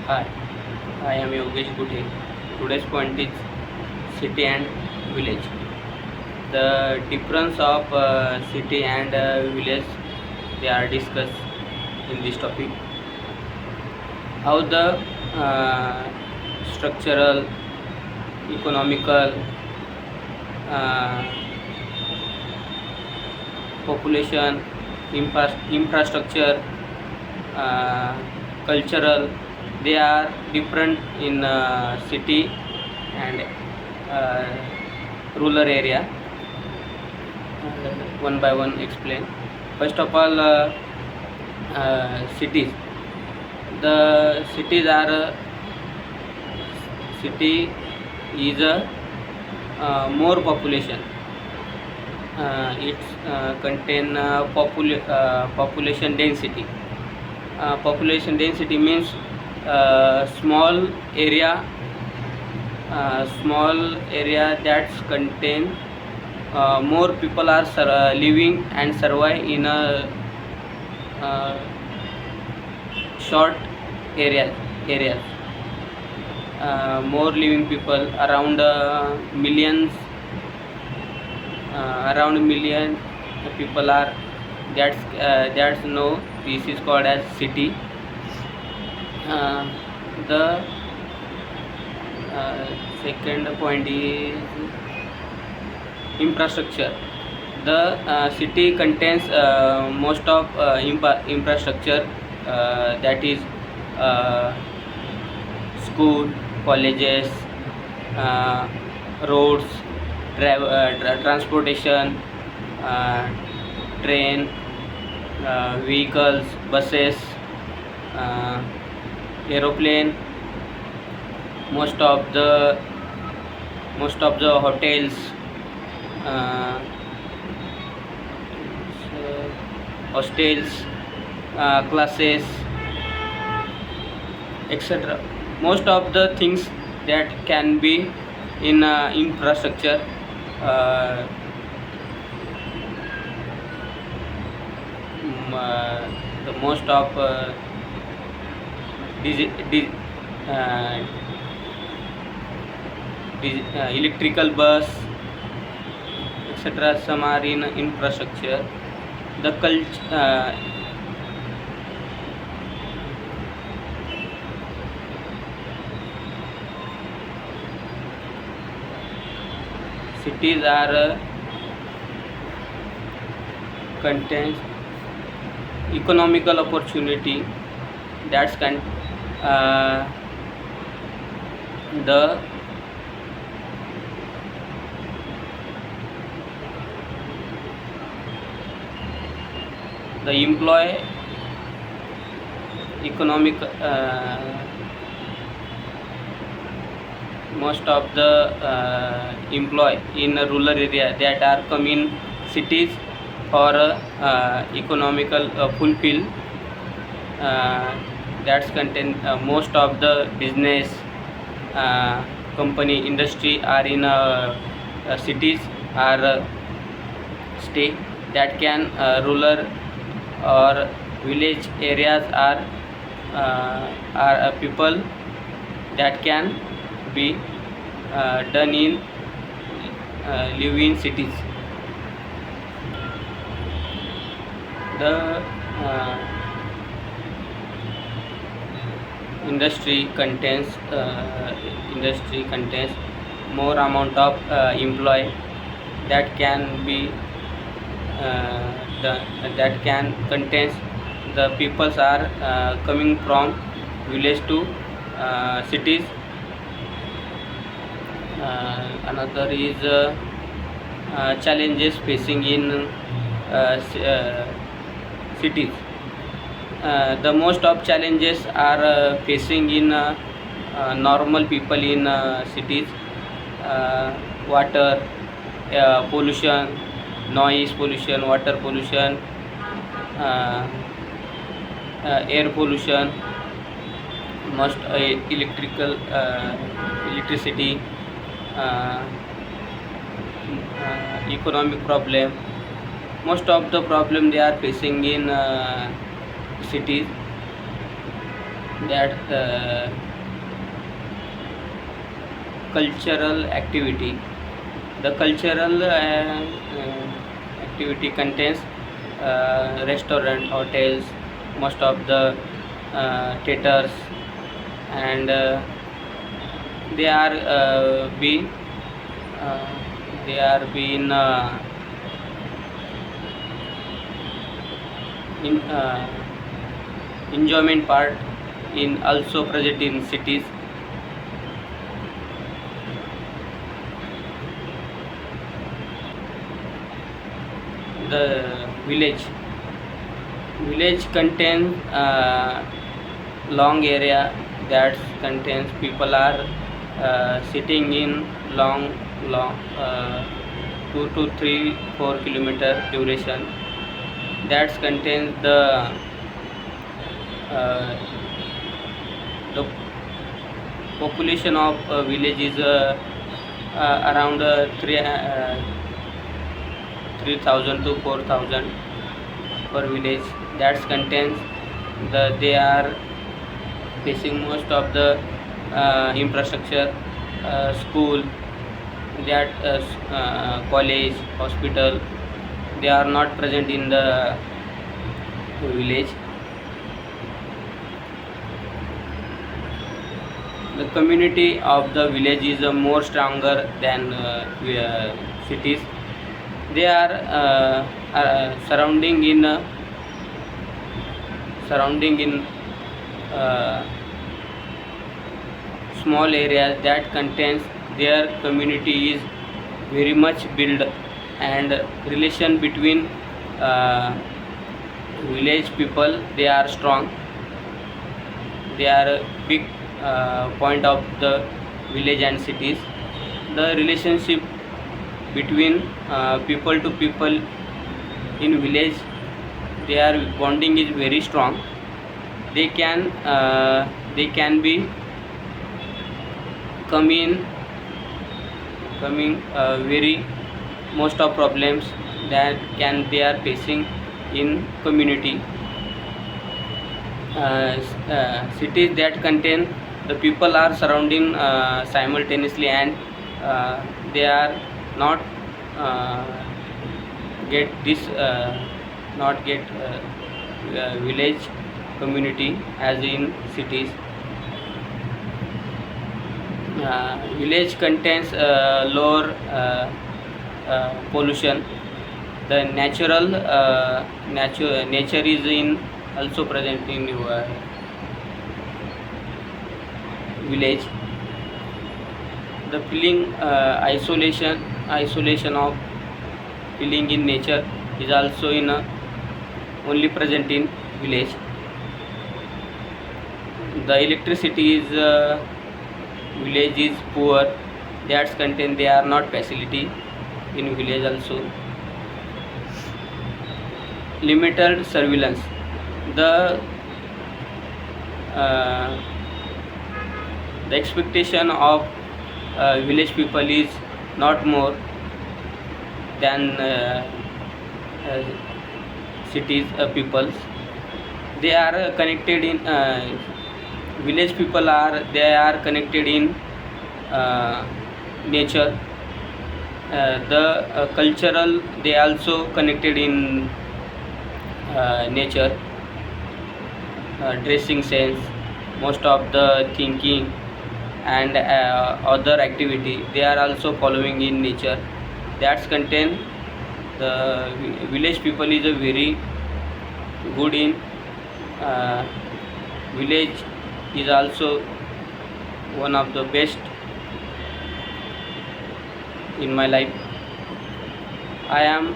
Hi, I am Yogesh Gute. Today's point is city and village. The difference of city and village they are discussed in this topic. How the structural, economical, uh, population, infrastructure, uh, cultural, they are different in city and uh, rural area. One by one explain. First of all, cities. The cities are city is a more population. It's contain population density. Population density means small area that contain more people are living and survive in a short areas. More living people around million people are. That's no, this is called as city. The second point is infrastructure. The city contains most of infrastructure, that is school, colleges, uh, roads, transportation, uh, train, vehicles, buses, uh, aeroplane. Most of the hotels, uh, hostels, classes, etc. Most of the things that can be in infrastructure. uh, the most of uh, electrical bus, etc. some are in infrastructure. The cities are contains economical opportunity. That's the employ economic, most of the employ in a rural area that are come in cities for economical fulfill. That's contain most of the business, company, industry are in cities are stay. That can rural or village areas are people that can be done in live in cities. The industry contains more amount of employee that can be that can contains the peoples are coming from village to cities. Another is challenges facing in cities. The most of challenges are facing in normal people in cities. Water pollution, noise pollution, water pollution, uh, air pollution, most electricity, uh, economic problem. Most of the problem they are facing in cities. that cultural activity. The cultural activity contains restaurant, hotels, most of the theaters, and they are be uh, they are being in enjoyment part in also present in cities. The village contains long area that contains people are sitting in long 2 to 3 4 kilometer duration that contains uh, the population of village is around 3,000 to 4,000 per village. That contains they are facing most of the infrastructure, school, that college, hospital. They are not present in the village. The community of the village is more stronger than cities. They are surrounding in small areas that contains their community is very much built, and relation between uh, village people, they are strong. They are a big point of the village and cities. The relationship between people to people in village, their bonding is very strong. They can be coming very most of problems that they are facing in community. Cities that contain the people are surrounding simultaneously, and they are not uh, get this not get village community as in cities. Village contains lower pollution. The nature is in also present in village. The feeling isolation of feeling in nature is also in only present in village. The electricity is village is poor. That's contain they are not facility in village also. Limited surveillance. The uh, the expectation of village people is not more than uh, cities peoples. They are connected in village people are they are connected in nature. The cultural, they also connected in nature. Dressing sense, most of the thinking and other activity, they are also following in nature. That's contain the village people is a very good in village is also one of the best in my life. I am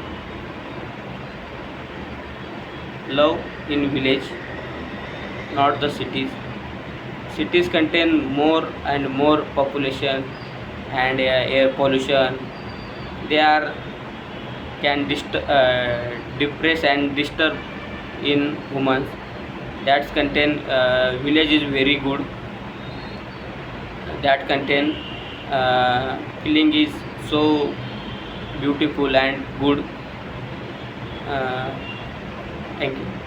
love in village, not the cities. Cities contain more and more population and air pollution. They are can depress and disturb in humans. That contain village is very good. That contain feeling is so beautiful and good. uh, Thank you.